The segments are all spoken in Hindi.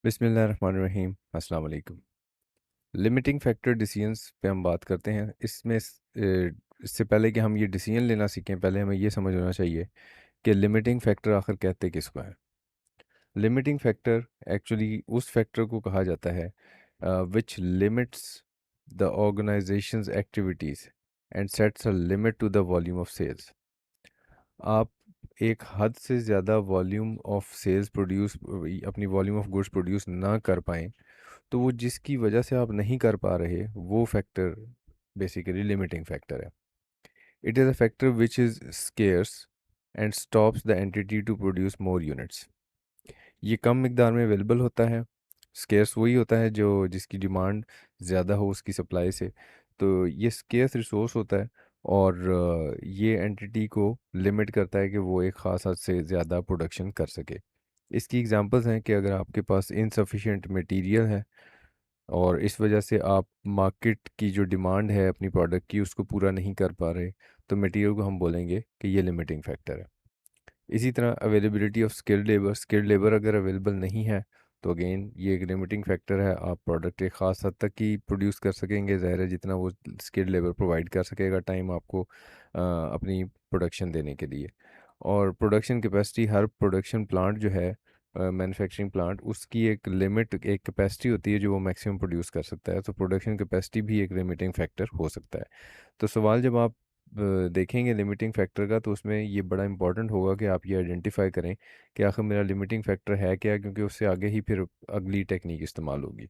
बिस्मिल्लाहिर्रहमानिर्रहीम अस्सलाम वालेकुम। लिमिटिंग फैक्टर डिसीजंस पे हम बात करते हैं। इससे पहले कि हम ये डिसीजन लेना सीखें, पहले हमें ये समझ होना चाहिए कि लिमिटिंग फैक्टर आखिर कहते किसको है। लिमिटिंग फैक्टर एक्चुअली उस फैक्टर को कहा जाता है which limits the organisations activities and sets a limit to the volume of sales. आप एक हद से ज़्यादा वॉल्यूम ऑफ सेल्स प्रोड्यूस अपनी वॉल्यूम ऑफ गुड्स प्रोड्यूस ना कर पाएँ, तो वो जिसकी वजह से आप नहीं कर पा रहे वो फैक्टर बेसिकली लिमिटिंग फैक्टर है। It is a factor which is scarce and stops the entity to produce more units. ये कम मिकदार में अवेलेबल होता है। स्केर्स वही होता है जो जिसकी डिमांड ज़्यादा हो उसकी सप्लाई से। तो ये स्केर्स रिसोर्स होता है और ये एंटिटी को लिमिट करता है कि वो एक ख़ास हद से ज़्यादा प्रोडक्शन कर सके। इसकी एग्जांपल्स हैं कि अगर आपके पास इनसफिशिएंट मटेरियल है और इस वजह से आप मार्केट की जो डिमांड है अपनी प्रोडक्ट की उसको पूरा नहीं कर पा रहे, तो मटेरियल को हम बोलेंगे कि ये लिमिटिंग फैक्टर है। इसी तरह अवेलेबिलिटी ऑफ स्किल्ड लेबर अगर अवेलेबल नहीं है तो अगेन ये एक लिमिटिंग फैक्टर है। आप प्रोडक्ट एक ख़ास हद तक ही प्रोड्यूस कर सकेंगे, ज़ाहिर है जितना वो स्किल्ड लेबर प्रोवाइड कर सकेगा टाइम आपको अपनी प्रोडक्शन देने के लिए। और प्रोडक्शन कैपेसिटी, हर प्रोडक्शन प्लांट जो है मैन्युफैक्चरिंग प्लांट, उसकी एक लिमिट, एक कैपेसिटी होती है जो वो मैक्सिमम प्रोड्यूस कर सकता है। तो प्रोडक्शन कैपेसिटी भी एक लिमिटिंग फैक्टर हो सकता है। तो सवाल जब आप देखेंगे लिमिटिंग फैक्टर का, तो उसमें ये बड़ा इंपॉर्टेंट होगा कि आप ये आइडेंटिफाई करें कि आखिर मेरा लिमिटिंग फैक्टर है क्या, क्योंकि उससे आगे ही फिर अगली टेक्निक इस्तेमाल होगी।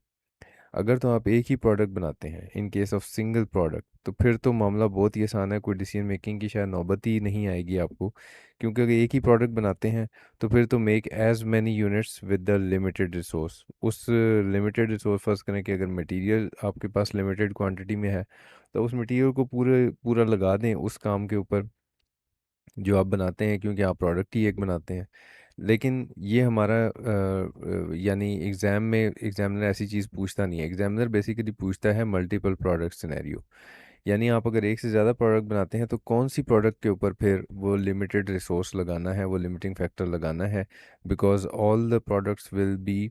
अगर तो आप एक ही प्रोडक्ट बनाते हैं, इन केस ऑफ सिंगल प्रोडक्ट, तो फिर तो मामला बहुत ही आसान है, कोई डिसीजन मेकिंग की शायद नौबत ही नहीं आएगी आपको। क्योंकि अगर एक ही प्रोडक्ट बनाते हैं तो फिर तो make as many units with the limited resource. उस लिमिटेड रिसोर्स, फर्स्ट करें कि अगर मटेरियल आपके पास लिमिटेड क्वांटिटी में है, तो उस मटेरियल को पूरे पूरा लगा दें उस काम के ऊपर जो आप बनाते हैं, क्योंकि आप प्रोडक्ट ही एक बनाते हैं। लेकिन ये हमारा यानी एग्ज़ाम में एग्ज़ामिनर ऐसी चीज़ पूछता नहीं है। एग्ज़ामिनर बेसिकली पूछता है मल्टीपल प्रोडक्ट सिनेरियो। यानी आप अगर एक से ज़्यादा प्रोडक्ट बनाते हैं तो कौन सी प्रोडक्ट के ऊपर फिर वो लिमिटेड रिसोर्स लगाना है, वो लिमिटिंग फैक्टर लगाना है, because all the products will be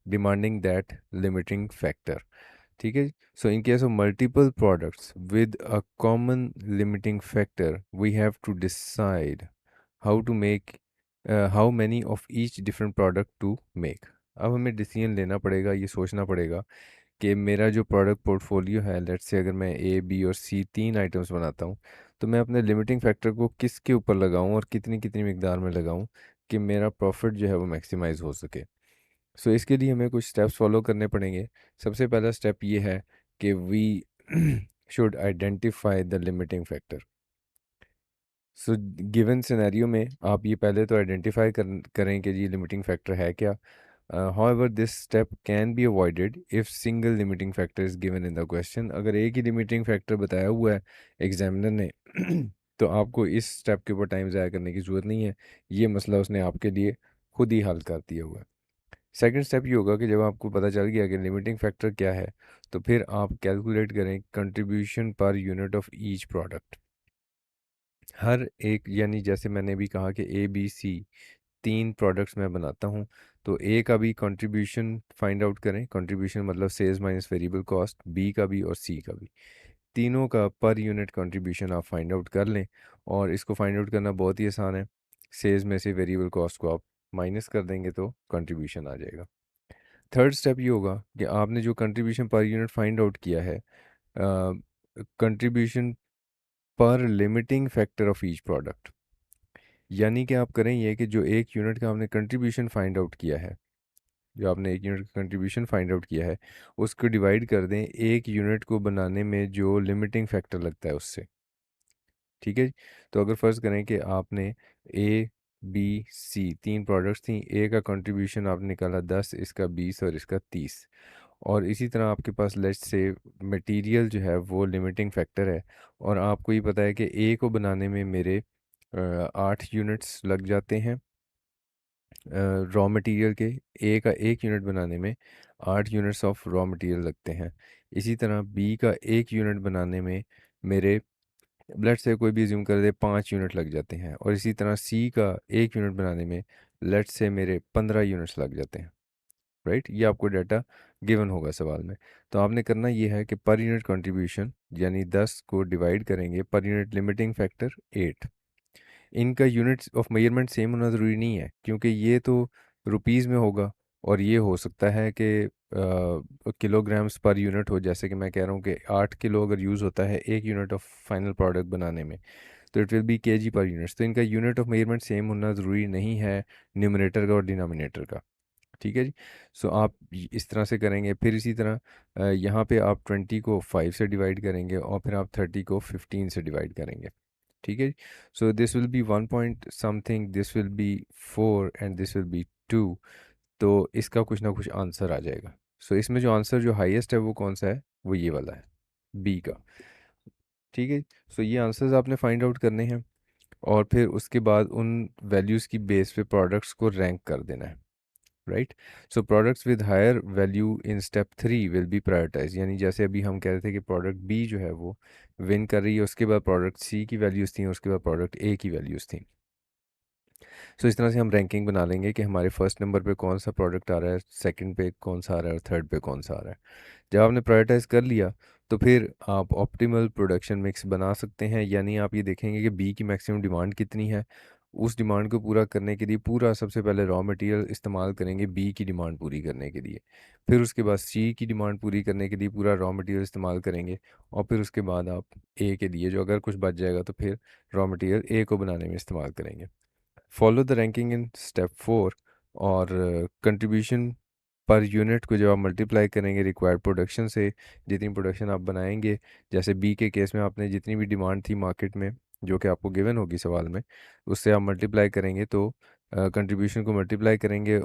demanding that limiting factor. ठीक है। So in case of multiple products with a common limiting factor we have to decide how to make how many of each different product to make. अब हमें डिसीजन लेना पड़ेगा, ये सोचना पड़ेगा कि मेरा जो प्रोडक्ट पोर्टफोलियो है, लेट्स से अगर मैं ए बी और सी तीन आइटम्स बनाता हूँ, तो मैं अपने लिमिटिंग फैक्टर को किसके ऊपर लगाऊं और कितनी कितनी मिकदार में लगाऊं कि मेरा प्रॉफिट जो है वो मैक्सिमाइज हो सके। सो इसके लिए हमें कुछ स्टेप्स फॉलो करने पड़ेंगे। सबसे पहला स्टेप ये है कि we should identify the limiting factor. So given scenario में आप ये पहले तो आइडेंटिफाई करें कि ये लिमिटिंग फैक्टर है क्या। However this step can be avoided if single limiting factor is given in the question. अगर एक ही लिमिटिंग फैक्टर बताया हुआ है एग्जामिनर ने तो आपको इस स्टेप के ऊपर टाइम ज़ाया करने की ज़रूरत नहीं है। ये मसला उसने आपके लिए खुद ही हल कर दिया हुआ है। सेकंड स्टेप ये होगा कि जब आपको पता चल गया कि लिमिटिंग फैक्टर क्या है, तो फिर आप कैलकुलेट करें contribution per unit of each product. हर एक, यानी जैसे मैंने भी कहा कि ए बी सी तीन प्रोडक्ट्स मैं बनाता हूँ, तो ए का भी कंट्रीब्यूशन फाइंड आउट करें। कंट्रीब्यूशन मतलब sales minus variable cost, B का भी और सी का भी। तीनों का पर यूनिट कंट्रीब्यूशन आप फाइंड आउट कर लें, और इसको फाइंड आउट करना बहुत ही आसान है। सेल्स में से वेरिएबल कॉस्ट को आप माइनस कर देंगे तो कंट्रीब्यूशन आ जाएगा। थर्ड स्टेप ये होगा कि आपने जो contribution per unit find out किया है, कंट्रीब्यूशन पर limiting factor of each product, यानी कि आप करें ये कि जो एक यूनिट का आपने कंट्रीब्यूशन फाइंड आउट किया है, जो आपने एक यूनिट का कंट्रीब्यूशन फाइंड आउट किया है, उसको डिवाइड कर दें एक यूनिट को बनाने में जो लिमिटिंग फैक्टर लगता है उससे। ठीक है। तो अगर फ़र्ज़ करें कि आपने ए बी सी तीन प्रोडक्ट्स थी, ए का कंट्रीब्यूशन आपने निकाला 10, इसका 20 और इसका 30। और इसी तरह आपके पास लेट्स से मटेरियल जो है वो लिमिटिंग फैक्टर है, और आपको ये पता है कि ए को बनाने में मेरे 8 यूनिट्स लग जाते हैं रॉ मटेरियल के। ए का एक यूनिट बनाने में 8 यूनिट्स ऑफ रॉ मटेरियल लगते हैं। इसी तरह बी का एक यूनिट बनाने में मेरे, लेट्स से कोई भी एज्यूम कर दे, 5 यूनिट लग जाते हैं। और इसी तरह सी का एक यूनिट बनाने में लेट्स से मेरे 15 यूनिट्स लग जाते हैं। राइट, ये आपको डाटा गिवन होगा सवाल में। तो आपने करना ये है कि पर यूनिट कंट्रीब्यूशन यानी 10 को डिवाइड करेंगे पर यूनिट लिमिटिंग फैक्टर 8। इनका यूनिट्स ऑफ मेजरमेंट सेम होना ज़रूरी नहीं है, क्योंकि ये तो रुपीज़ में होगा और ये हो सकता है कि किलोग्राम्स पर यूनिट हो। जैसे कि मैं कह रहा हूँ कि 8 किलो अगर यूज़ होता है एक यूनिट ऑफ फाइनल प्रोडक्ट बनाने में, तो इट विल बी केजी पर यूनिट्स। तो इनका यूनिट ऑफ मेजरमेंट सेम होना ज़रूरी नहीं है न्यूमरेटर का और डिनोमिनेटर का। ठीक है जी। सो आप इस तरह से करेंगे। फिर इसी तरह यहाँ पे आप 20 को 5 से डिवाइड करेंगे और फिर आप 30 को 15 से डिवाइड करेंगे। ठीक है जी। So this will be 1 point something, this will be 4 and this will be 2। तो इसका कुछ ना कुछ आंसर आ जाएगा। सो इसमें जो आंसर जो हाईएस्ट है वो कौन सा है, वो ये वाला है, बी का। ठीक है। सो ये आंसर्स आपने फाइंड आउट करने हैं और फिर उसके बाद उन वैल्यूज़ की बेस पे प्रोडक्ट्स को रैंक कर देना है। Right. So products with higher value in step 3 will be prioritise. यानी जैसे अभी हम कह रहे थे कि प्रोडक्ट बी जो है वो विन कर रही है, उसके बाद प्रोडक्ट सी की वैल्यूज़ थी, उसके बाद प्रोडक्ट ए की वैल्यूज़ थी। सो इस तरह से हम रैंकिंग बना लेंगे कि हमारे फर्स्ट नंबर पे कौन सा प्रोडक्ट आ रहा है, सेकंड पे कौन सा आ रहा है और थर्ड पे कौन सा आ रहा है। जब आपने प्रायोरिटाइज कर लिया तो फिर आप ऑप्टिमल प्रोडक्शन मिक्स बना सकते हैं। यानी आप ये देखेंगे कि बी की मैक्सिमम डिमांड कितनी है, उस डिमांड को पूरा करने के लिए पूरा सबसे पहले रॉ मटेरियल इस्तेमाल करेंगे बी की डिमांड पूरी करने के लिए। फिर उसके बाद सी की डिमांड पूरी करने के लिए पूरा रॉ मटेरियल इस्तेमाल करेंगे। और फिर उसके बाद आप ए के लिए जो अगर कुछ बच जाएगा तो फिर रॉ मटेरियल ए को बनाने में इस्तेमाल करेंगे। Follow the ranking in step 4। और कंट्रीब्यूशन पर यूनिट को जब आप मल्टीप्लाई करेंगे रिक्वायर्ड प्रोडक्शन से, जितनी प्रोडक्शन आप बनाएंगे, जैसे बी के केस में आपने जितनी भी डिमांड थी मार्केट में जो कि आपको गिवन होगी सवाल में, उससे आप मल्टीप्लाई करेंगे। तो कंट्रीब्यूशन को मल्टीप्लाई करेंगे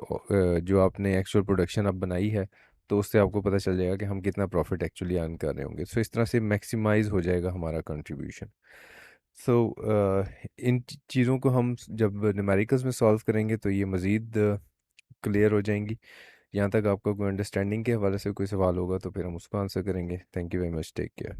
जो आपने एक्चुअल प्रोडक्शन अब बनाई है, तो उससे आपको पता चल जाएगा कि हम कितना प्रॉफिट एक्चुअली अर्न कर रहे होंगे। सो इस तरह से मैक्सिमाइज हो जाएगा हमारा कंट्रीब्यूशन। सो इन चीज़ों को हम जब न्यूमेरिकल्स में सॉल्व करेंगे तो ये मज़ीद क्लियर हो जाएंगी। यहाँ तक आपका कोई अंडरस्टैंडिंग के हवाले से कोई सवाल होगा तो फिर हम उसको आंसर करेंगे। Thank you very much, take care.